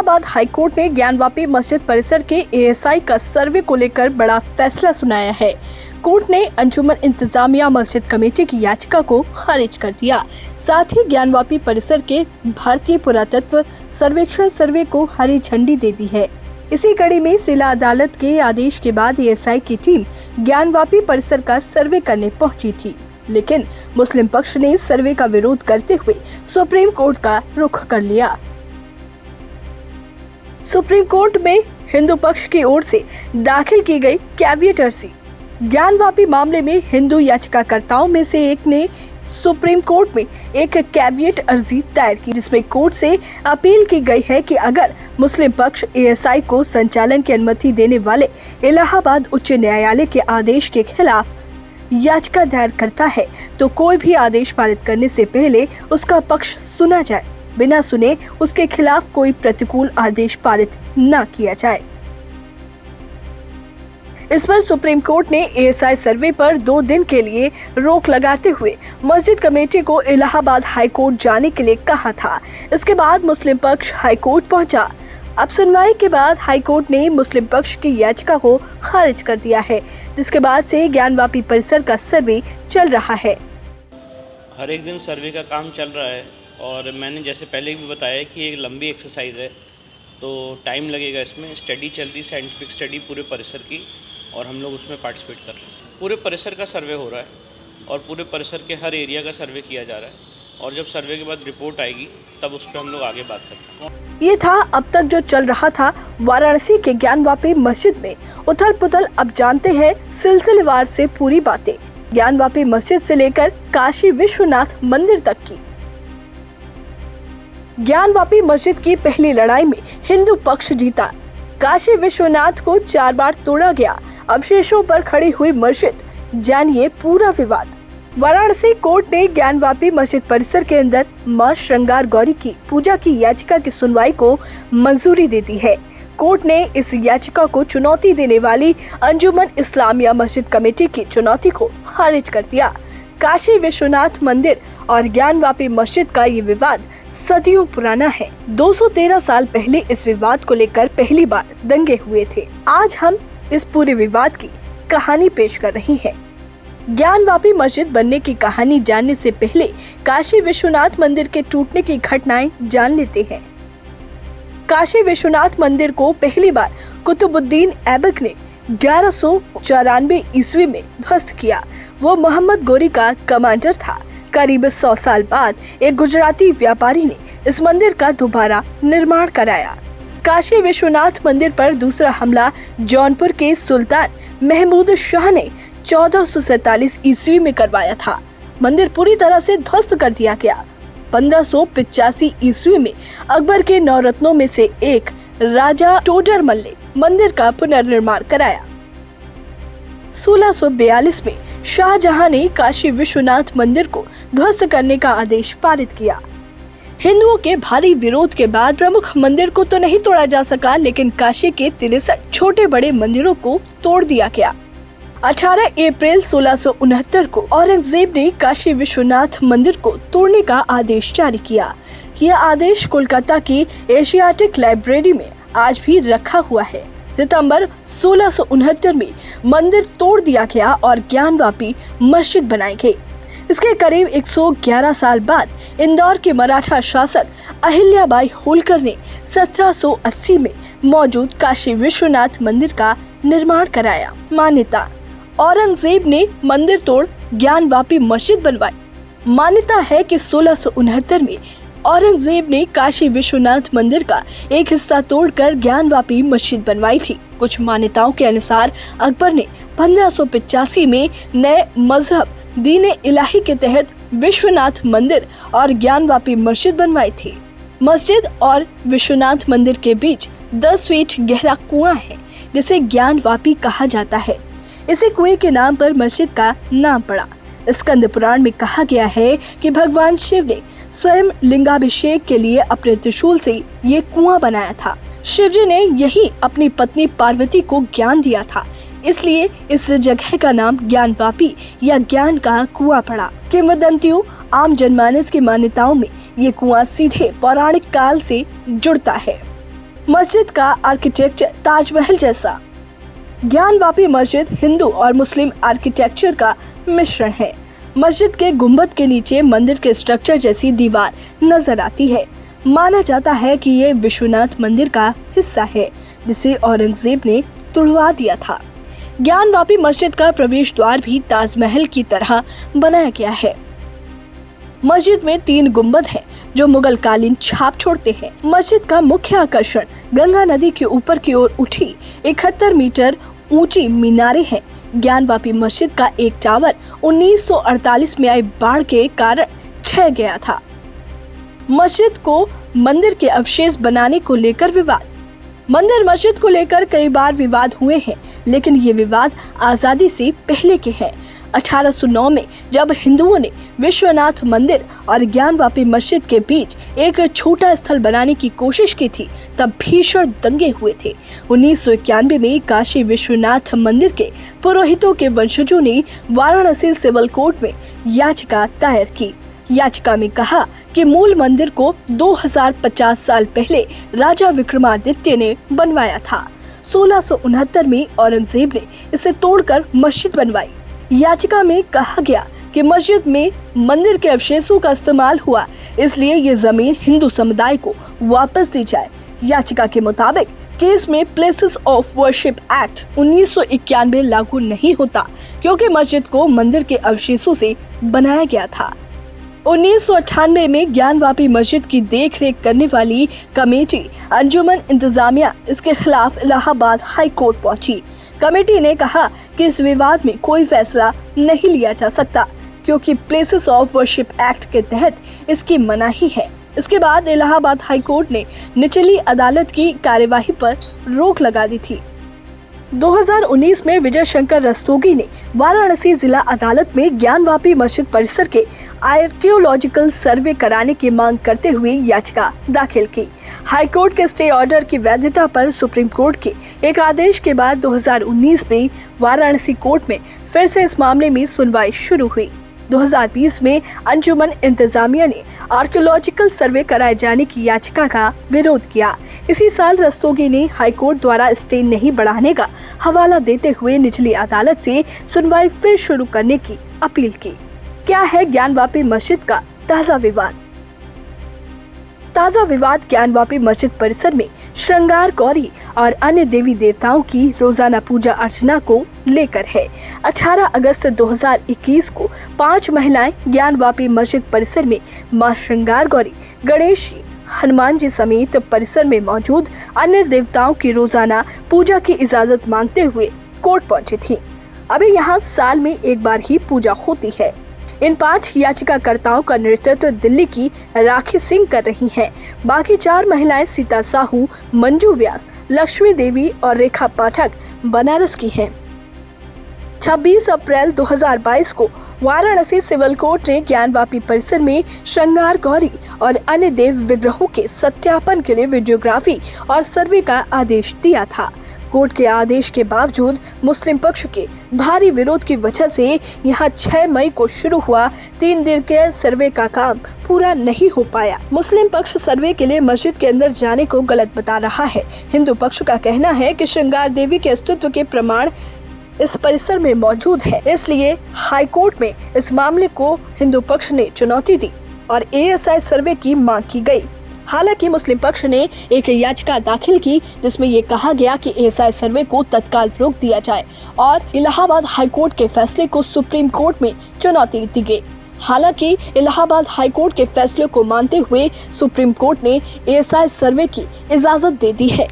Allahabad high court ने ज्ञानवापी मस्जिद परिसर के एएसआई का सर्वे को लेकर बड़ा फैसला सुनाया है। कोर्ट ने अंजुमन इंतजामिया मस्जिद कमेटी की याचिका को खारिज कर दिया। साथ ही ज्ञानवापी परिसर के भारतीय पुरातत्व सर्वेक्षण सर्वे को हरी झंडी दे दी है। इसी कड़ी में जिला अदालत के आदेश के बाद एएसआई की टीम ज्ञानवापी परिसर का सर्वे करने पहुंची थी, लेकिन मुस्लिम पक्ष ने सर्वे का विरोध करते हुए सुप्रीम कोर्ट का रुख कर लिया। सुप्रीम कोर्ट में हिंदू पक्ष की ओर से दाखिल की गई कैविएट अर्जी। ज्ञानवापी मामले में हिंदू याचिकाकर्ताओं में से एक ने सुप्रीम कोर्ट में एक कैविएट अर्जी दायर की, जिसमें कोर्ट से अपील की गई है कि अगर मुस्लिम पक्ष एएसआई को संचालन की अनुमति देने वाले इलाहाबाद उच्च न्यायालय के आदेश के खिलाफ याचिका दायर करता है तो कोई भी आदेश पारित करने से पहले उसका पक्ष सुना जाए, बिना सुने उसके खिलाफ कोई प्रतिकूल आदेश पारित न किया जाए। इस पर सुप्रीम कोर्ट ने एएसआई सर्वे पर 2 दिन के लिए रोक लगाते हुए मस्जिद कमेटी को इलाहाबाद हाईकोर्ट जाने के लिए कहा था। इसके बाद मुस्लिम पक्ष हाईकोर्ट पहुंचा। अब सुनवाई के बाद हाईकोर्ट ने मुस्लिम पक्ष की याचिका को खारिज कर दिया है, जिसके बाद से ज्ञानवापी परिसर का सर्वे चल रहा है। हर एक दिन सर्वे का काम चल रहा है और मैंने जैसे पहले भी बताया कि एक लंबी एक्सरसाइज है, तो टाइम लगेगा। इसमें स्टडी चल रही, साइंटिफिक स्टडी पूरे परिसर की, और हम लोग उसमें पार्टिसिपेट कर रहे हैं। पूरे परिसर का सर्वे हो रहा है और पूरे परिसर के हर एरिया का सर्वे किया जा रहा है, और जब सर्वे के बाद रिपोर्ट आएगी तब उस पर हम लोग आगे बात करेंगे। ये था अब तक जो चल रहा था वाराणसी के ज्ञानवापी मस्जिद में उथल पुथल। अब जानते हैं सिलसिलेवार से पूरी बातें, ज्ञानवापी मस्जिद से लेकर काशी विश्वनाथ मंदिर तक की। ज्ञानवापी मस्जिद की पहली लड़ाई में हिंदू पक्ष जीता। काशी विश्वनाथ को 4 बार तोड़ा गया। अवशेषों पर खड़ी हुई मस्जिद, जानिए पूरा विवाद। वाराणसी कोर्ट ने ज्ञानवापी मस्जिद परिसर के अंदर मां श्रृंगार गौरी की पूजा की याचिका की सुनवाई को मंजूरी दे दी है। कोर्ट ने इस याचिका को चुनौती देने वाली अंजुमन इस्लामिया मस्जिद कमेटी की चुनौती को खारिज कर दिया। काशी विश्वनाथ मंदिर और ज्ञानवापी मस्जिद का ये विवाद सदियों पुराना है। 213 साल पहले इस विवाद को लेकर पहली बार दंगे हुए थे। आज हम इस पूरे विवाद की कहानी पेश कर रहे हैं। ज्ञानवापी मस्जिद बनने की कहानी जानने से पहले काशी विश्वनाथ मंदिर के टूटने की घटनाएं जान लेते हैं। काशी विश्वनाथ मंदिर को पहली बार कुतुबुद्दीन ऐबक ने 1194 ईस्वी में ध्वस्त किया। वो मोहम्मद गोरी का कमांडर था। करीब 100 साल बाद एक गुजराती व्यापारी ने इस मंदिर का दोबारा निर्माण कराया। काशी विश्वनाथ मंदिर पर दूसरा हमला जौनपुर के सुल्तान महमूद शाह ने 1447 ईस्वी में करवाया था। मंदिर पूरी तरह से ध्वस्त कर दिया गया। 1585 ईस्वी में अकबर के 9 रत्नों में से एक राजा टोडरमल ने मंदिर का पुनर्निर्माण कराया। 1642 में शाहजहां ने काशी विश्वनाथ मंदिर को ध्वस्त करने का आदेश पारित किया। हिंदुओं के भारी विरोध के बाद प्रमुख मंदिर को तो नहीं तोड़ा जा सका, लेकिन काशी के 63 छोटे बड़े मंदिरों को तोड़ दिया गया। 18 अप्रैल 1669 को औरंगजेब ने काशी विश्वनाथ मंदिर को तोड़ने का आदेश जारी किया। यह आदेश कोलकाता की एशियाटिक लाइब्रेरी में आज भी रखा हुआ है। सितंबर 1669 में मंदिर तोड़ दिया गया और ज्ञानवापी मस्जिद बनाई गई। इसके करीब 111 साल बाद इंदौर के मराठा शासक अहिल्याबाई होलकर ने 1780 में मौजूद काशी विश्वनाथ मंदिर का निर्माण कराया। मान्यता, औरंगजेब ने मंदिर तोड़ ज्ञानवापी मस्जिद बनवाई। मान्यता है कि 1669 में औरंगजेब ने काशी विश्वनाथ मंदिर का एक हिस्सा तोड़कर ज्ञानवापी मस्जिद बनवाई थी। कुछ मान्यताओं के अनुसार अकबर ने 1585 में नए मजहब दीन इलाही के तहत विश्वनाथ मंदिर और ज्ञानवापी मस्जिद बनवाई थी। मस्जिद और विश्वनाथ मंदिर के बीच 10 फीट गहरा कुआं है, जिसे ज्ञानवापी कहा जाता है। इसी कुएं के नाम पर मस्जिद का नाम पड़ा। स्कंद पुराण में कहा गया है कि भगवान शिव ने स्वयं लिंगाभिषेक के लिए अपने त्रिशूल से ये कुआं बनाया था। शिवजी ने यही अपनी पत्नी पार्वती को ज्ञान दिया था, इसलिए इस जगह का नाम ज्ञानवापी या ज्ञान का कुआं पड़ा। किंवदंतियों, आम जनमानस की मान्यताओं में ये कुआं सीधे पौराणिक काल से जुड़ता है। मस्जिद का आर्किटेक्चर ताजमहल जैसा। ज्ञानवापी मस्जिद हिंदू और मुस्लिम आर्किटेक्चर का मिश्रण है। मस्जिद के गुंबद के नीचे मंदिर के स्ट्रक्चर जैसी दीवार नजर आती है। माना जाता है कि ये विश्वनाथ मंदिर का हिस्सा है, जिसे औरंगजेब ने तुड़वा दिया था। ज्ञानवापी मस्जिद का प्रवेश द्वार भी ताजमहल की तरह बनाया गया है। मस्जिद में 3 गुंबद हैं, जो मुगल कालीन छाप छोड़ते हैं। मस्जिद का मुख्य आकर्षण गंगा नदी के ऊपर की ओर उठी 71 मीटर ऊंची मीनारें हैं। ज्ञानवापी मस्जिद का एक टावर 1948 में आई बाढ़ के कारण ढह गया था। मस्जिद को मंदिर के अवशेष बनाने को लेकर विवाद। मंदिर मस्जिद को लेकर कई बार विवाद हुए हैं, लेकिन ये विवाद आजादी से पहले के हैं। 1809 में जब हिंदुओं ने विश्वनाथ मंदिर और ज्ञानवापी मस्जिद के बीच एक छोटा स्थल बनाने की कोशिश की थी, तब भीषण दंगे हुए थे। 1991 में काशी विश्वनाथ मंदिर के पुरोहितों के वंशजों ने वाराणसी सिविल कोर्ट में याचिका दायर की। याचिका में कहा कि मूल मंदिर को 2050 साल पहले राजा विक्रमादित्य ने बनवाया था। 1669 में औरंगजेब ने इसे तोड़कर मस्जिद बनवाई। याचिका में कहा गया कि मस्जिद में मंदिर के अवशेषों का इस्तेमाल हुआ, इसलिए ये जमीन हिंदू समुदाय को वापस दी जाए। याचिका के मुताबिक केस में प्लेसेस ऑफ वर्शिप एक्ट 1991 लागू नहीं होता, क्योंकि मस्जिद को मंदिर के अवशेषों से बनाया गया था। 1998 में ज्ञानवापी मस्जिद की देखरेख करने वाली कमेटी अंजुमन इंतजामिया इसके खिलाफ इलाहाबाद हाई कोर्ट पहुंची। कमेटी ने कहा कि इस विवाद में कोई फैसला नहीं लिया जा सकता, क्योंकि प्लेसेस ऑफ वर्शिप एक्ट के तहत इसकी मनाही है। इसके बाद इलाहाबाद हाई कोर्ट ने निचली अदालत की कार्यवाही पर रोक लगा दी थी। 2019 में विजय शंकर रस्तोगी ने वाराणसी जिला अदालत में ज्ञानवापी मस्जिद परिसर के आर्कियोलॉजिकल सर्वे कराने की मांग करते हुए याचिका दाखिल की। हाईकोर्ट के स्टे ऑर्डर की वैधता पर सुप्रीम कोर्ट के एक आदेश के बाद 2019 में वाराणसी कोर्ट में फिर से इस मामले में सुनवाई शुरू हुई। 2020 में अंजुमन इंतजामिया ने आर्कियोलॉजिकल सर्वे कराए जाने की याचिका का विरोध किया। इसी साल रस्तोगी ने हाईकोर्ट द्वारा स्टे नहीं बढ़ाने का हवाला देते हुए निचली अदालत से सुनवाई फिर शुरू करने की अपील की। क्या है ज्ञानवापी मस्जिद का ताजा विवाद? ताजा विवाद ज्ञानवापी मस्जिद परिसर में श्रृंगार गौरी और अन्य देवी देवताओं की रोजाना पूजा अर्चना को लेकर है। 18 अगस्त 2021 को 5 महिलाएं ज्ञानवापी मस्जिद परिसर में मां श्रृंगार गौरी, गणेश जी, हनुमान जी समेत परिसर में मौजूद अन्य देवताओं की रोजाना पूजा की इजाजत मांगते हुए कोर्ट पहुंची थी। अभी यहाँ साल में एक बार ही पूजा होती है। इन 5 याचिकाकर्ताओं का नेतृत्व दिल्ली की राखी सिंह कर रही हैं। बाकी 4 महिलाएं सीता साहू, मंजू व्यास, लक्ष्मी देवी और रेखा पाठक बनारस की हैं। 26 अप्रैल 2022 को वाराणसी सिविल कोर्ट ने ज्ञानवापी परिसर में श्रृंगार गौरी और अन्य देव विग्रहों के सत्यापन के लिए वीडियोग्राफी और सर्वे का आदेश दिया था। कोर्ट के आदेश के बावजूद मुस्लिम पक्ष के भारी विरोध की वजह से यहां 6 मई को शुरू हुआ 3 दिन के सर्वे का काम पूरा नहीं हो पाया। मुस्लिम पक्ष सर्वे के लिए मस्जिद के अंदर जाने को गलत बता रहा है। हिंदू पक्ष का कहना है कि श्रृंगार देवी के अस्तित्व के प्रमाण इस परिसर में मौजूद है, इसलिए हाई कोर्ट में इस मामले को हिंदू पक्ष ने चुनौती दी और एएसआई सर्वे की मांग की गई। हालांकि मुस्लिम पक्ष ने एक याचिका दाखिल की, जिसमें ये कहा गया कि एएसआई सर्वे को तत्काल रोक दिया जाए और इलाहाबाद हाई कोर्ट के फैसले को सुप्रीम कोर्ट में चुनौती दी गई। हालांकि इलाहाबाद हाई कोर्ट के फैसले को मानते हुए सुप्रीम कोर्ट ने एएसआई सर्वे की इजाजत दे दी है।